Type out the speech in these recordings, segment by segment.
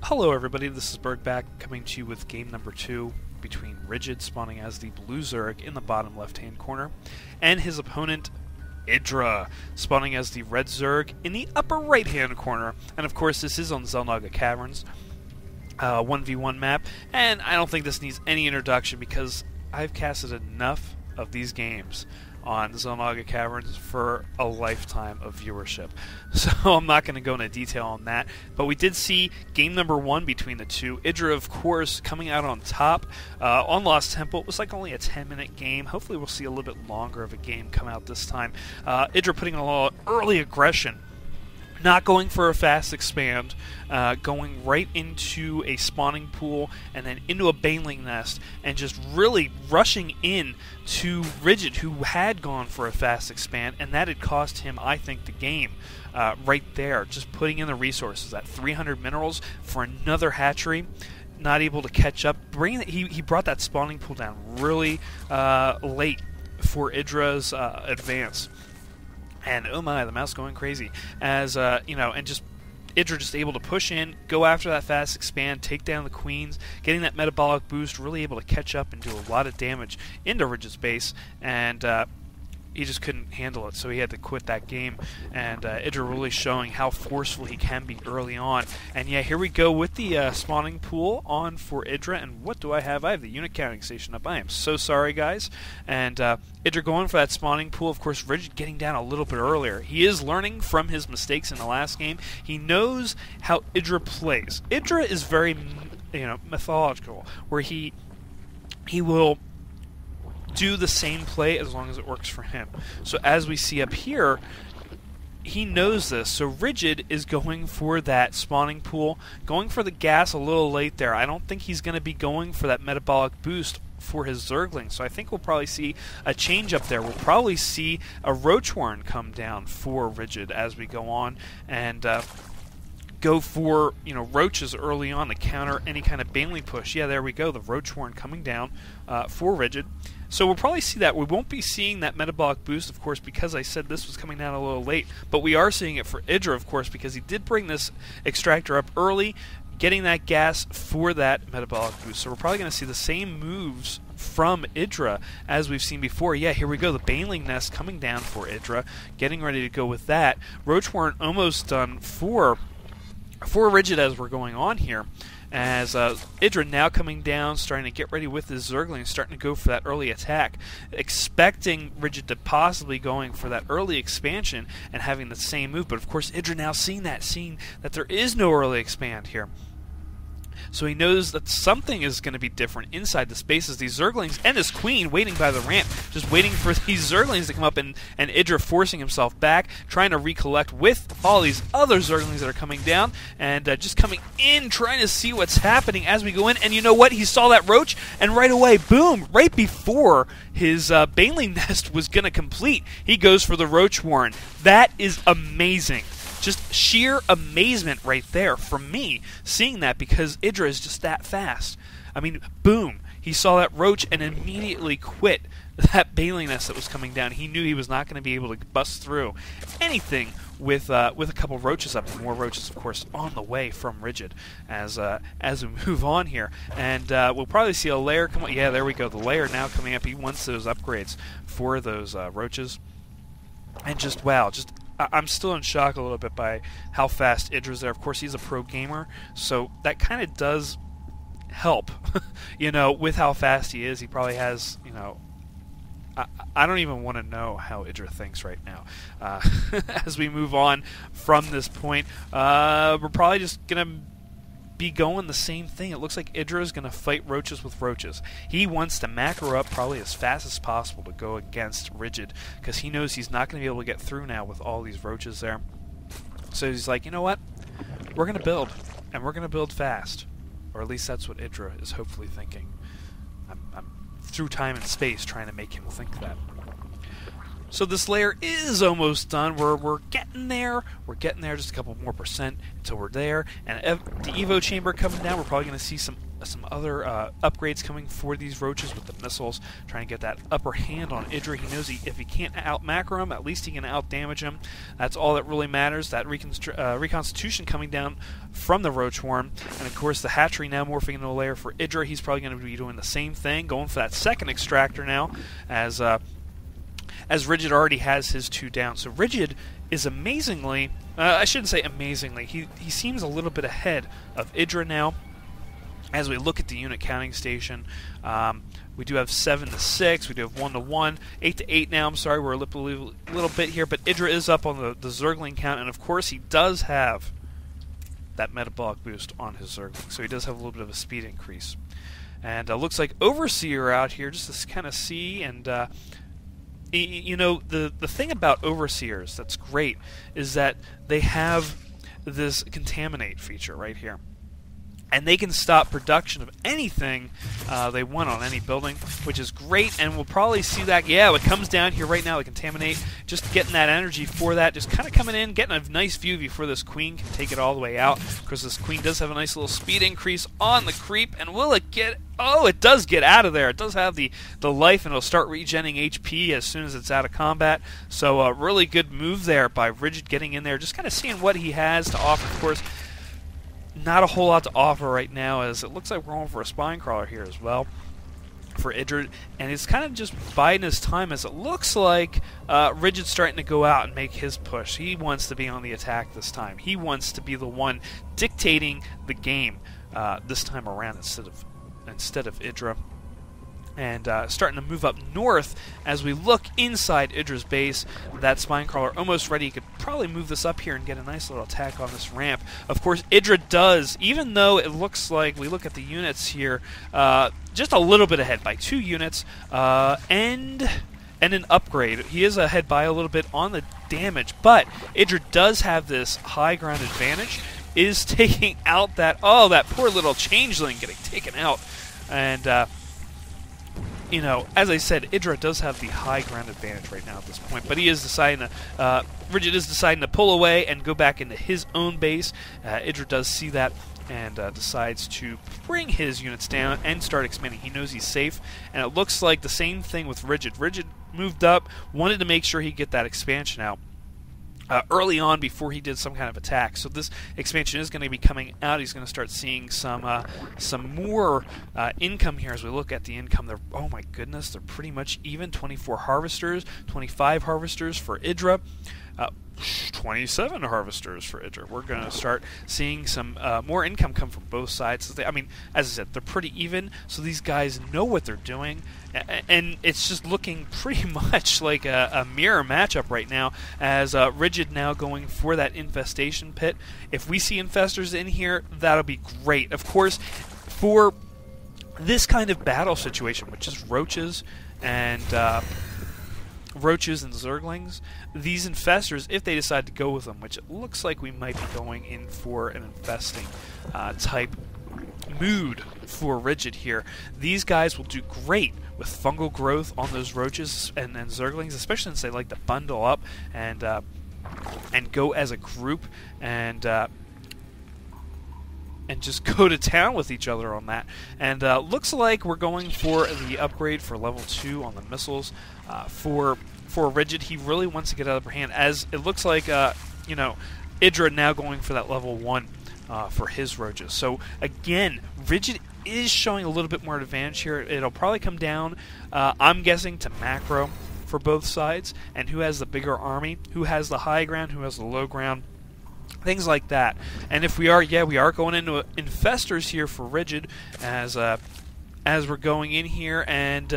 Hello everybody, this is Burgback coming to you with game number 2 between Rigid spawning as the blue Zerg in the bottom left hand corner and his opponent IdrA spawning as the red Zerg in the upper right hand corner. And of course this is on Xel'Naga Caverns, 1v1 map, and I don't think this needs any introduction because I've casted enough of these games on Xel'Naga Caverns for a lifetime of viewership. So I'm not going to go into detail on that. But we did see game number 1 between the two. IdrA, of course, coming out on top. On Lost Temple, it was like only a 10-minute game. Hopefully we'll see a little bit longer of a game come out this time. IdrA putting a lot of early aggression. Not going for a fast expand, going right into a spawning pool and then into a baneling nest and just really rushing in to Rigid, who had gone for a fast expand, and that had cost him, I think, the game right there. Just putting in the resources, that 300 minerals for another hatchery, not able to catch up. He brought that spawning pool down really late for IdrA's advance. And oh my, the mouse going crazy. As and just IdrA just able to push in, go after that fast expand, take down the queens, getting that metabolic boost, really able to catch up and do a lot of damage into Rigid's base, and he just couldn't handle it, so he had to quit that game. And IdrA really showing how forceful he can be early on. And yeah, here we go with the spawning pool on for IdrA. And what do I have? I have the unit counting station up. I am so sorry, guys. And IdrA going for that spawning pool. Of course, Rigid getting down a little bit earlier. He is learning from his mistakes in the last game. He knows how IdrA plays. IdrA is very, methodical, where he will do the same play as long as it works for him. So as we see up here, he knows this. So Rigid is going for that spawning pool, going for the gas a little late there. I don't think he's going to be going for that metabolic boost for his Zergling. So I think we'll probably see a change up there. We'll probably see a Roachwarren come down for Rigid as we go on, and go for roaches early on to counter any kind of baneling push. Yeah, there we go. The Roachwarren coming down for Rigid. So we'll probably see that. We won't be seeing that metabolic boost, of course, because I said this was coming down a little late. But we are seeing it for IdrA, of course, because he did bring this extractor up early, getting that gas for that metabolic boost. So we're probably going to see the same moves from IdrA as we've seen before. Yeah, here we go. The baneling nest coming down for IdrA, getting ready to go with that. Roachwarren almost done for Rigid as we're going on here. As IdrA now coming down, starting to get ready with his Zergling, starting to go for that early attack, expecting Rigid to possibly going for that early expansion and having the same move. But of course IdrA now seeing that there is no early expand here. So he knows that something is going to be different inside the spaces. These Zerglings and this Queen waiting by the ramp, just waiting for these Zerglings to come up, and IdrA forcing himself back, trying to recollect with all these other Zerglings that are coming down, and just coming in, trying to see what's happening as we go in. And you know what? He saw that Roach, and right away, boom, right before his baneling nest was going to complete, he goes for the Roachwarren. That is amazing. Just sheer amazement right there from me, seeing that, because IdrA is just that fast. I mean, boom, he saw that Roach and immediately quit that baneling nest that was coming down. He knew he was not going to be able to bust through anything with a couple Roaches up. More Roaches, of course, on the way from Rigid as we move on here. And we'll probably see a layer come up. Yeah, there we go. The layer now coming up. He wants those upgrades for those Roaches. And just, wow, I'm still in shock a little bit by how fast IdrA's there. Of course, he's a pro gamer, so that kind of does help, with how fast he is. He probably has, I don't even want to know how IdrA thinks right now. As we move on from this point, we're probably just going to be going the same thing. It looks like IdrA is going to fight Roaches with Roaches. He wants to macro up probably as fast as possible to go against Rigid, because he knows he's not going to be able to get through now with all these Roaches there. So he's like, you know what? We're going to build, and we're going to build fast. Or at least that's what IdrA is hopefully thinking. I'm through time and space trying to make him think that. So this layer is almost done. We're getting there. We're getting there, just a couple more percent until we're there. And the Evo chamber coming down, we're probably going to see some some other upgrades coming for these roaches with the missiles, trying to get that upper hand on IdrA. He knows if he can't out-macro him, at least he can out-damage him. That's all that really matters. That reconstitution coming down from the roach swarm, and of course the hatchery now morphing into a lair for IdrA. He's probably going to be doing the same thing, going for that second extractor now, as Rigid already has his 2 down. So Rigid is amazingly, I shouldn't say amazingly, he seems a little bit ahead of IdrA now. As we look at the unit counting station, we do have 7 to 6, we do have 1 to 1, 8 to 8 now. I'm sorry, we're a little bit here, but IdrA is up on the Zergling count, and of course he does have that metabolic boost on his Zergling, so he does have a little bit of a speed increase. And looks like Overseer out here just to kind of see, and you know, the thing about Overseers that's great is that they have this contaminate feature right here. And they can stop production of anything they want on any building, which is great, and we'll probably see that, yeah, it comes down here right now, the Contaminate, just getting that energy for that, just kind of coming in, getting a nice view before this Queen can take it all the way out, because this Queen does have a nice little speed increase on the creep, and will it get, oh, it does get out of there, it does have the life, and it'll start regenning HP as soon as it's out of combat, so a really good move there by Rigid getting in there, just kind of seeing what he has to offer. Of course, not a whole lot to offer right now, as it looks like we're going for a spine crawler here as well for IdrA, and it's kind of just biding his time, as it looks like Rigid's starting to go out and make his push. He wants to be on the attack this time. He wants to be the one dictating the game this time around instead of IdrA. And starting to move up north as we look inside IdrA's base. That spine crawler almost ready. He could probably move this up here and get a nice little attack on this ramp. Of course, IdrA does, even though it looks like, we look at the units here, just a little bit ahead by 2 units, and an upgrade. He is ahead by a little bit on the damage, but IdrA does have this high ground advantage, is taking out that, oh, that poor little changeling getting taken out. And you know, as I said, IdrA does have the high ground advantage right now at this point, but he is deciding to, Rigid is deciding to pull away and go back into his own base. IdrA does see that and decides to bring his units down and start expanding. He knows he's safe, and it looks like the same thing with Rigid. Rigid moved up, wanted to make sure he'd get that expansion out early on before he did some kind of attack. So this expansion is going to be coming out. He's going to start seeing some more income here as we look at the income. They're, oh my goodness, they're pretty much even. 24 harvesters, 25 harvesters for IdrA. 27 harvesters for IdrA. We're going to start seeing some more income come from both sides. I mean, as I said, they're pretty even, so these guys know what they're doing, and it's just looking pretty much like a mirror matchup right now, as Rigid now going for that infestation pit. If we see infestors in here, that'll be great. Of course, for this kind of battle situation, which is roaches and Zerglings, these infestors, if they decide to go with them, which it looks like we might be going in for an infesting type mood for Rigid here, these guys will do great with fungal growth on those roaches and Zerglings, especially since they like to bundle up and go as a group and just go to town with each other on that. And looks like we're going for the upgrade for level 2 on the missiles. For Rigid, he really wants to get out of her hand, as it looks like, you know, IdrA now going for that level 1 for his roaches. So again, Rigid is showing a little bit more advantage here. It'll probably come down, I'm guessing, to macro for both sides, and who has the bigger army, who has the high ground, who has the low ground, things like that. And if we are, yeah, we are going into infestors here for Rigid, as we're going in here, and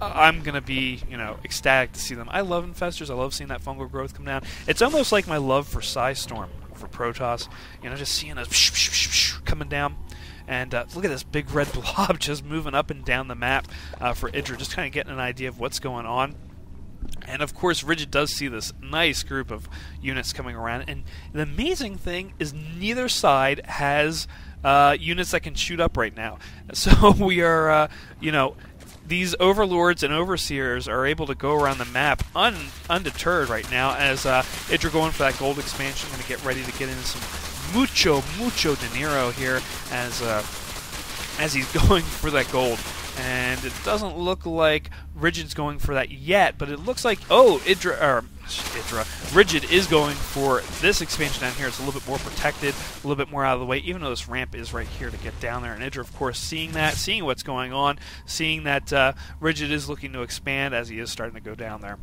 I'm going to be, you know, ecstatic to see them. I love infestors. I love seeing that fungal growth come down. It's almost like my love for Storm for Protoss. You know, just seeing us coming down. And look at this big red blob just moving up and down the map for IdrA, just kind of getting an idea of what's going on. And of course, Rigid does see this nice group of units coming around. And the amazing thing is neither side has units that can shoot up right now. So we are, you know, these overlords and overseers are able to go around the map undeterred right now, as IdrA going for that gold expansion, going to get ready to get into some mucho dinero here, as as he's going for that gold. And it doesn't look like Rigid's going for that yet, but it looks like, Rigid is going for this expansion down here. It's a little bit more protected, a little bit more out of the way, even though this ramp is right here to get down there. And IdrA, of course, seeing that, seeing what's going on, seeing that Rigid is looking to expand as he is starting to go down there.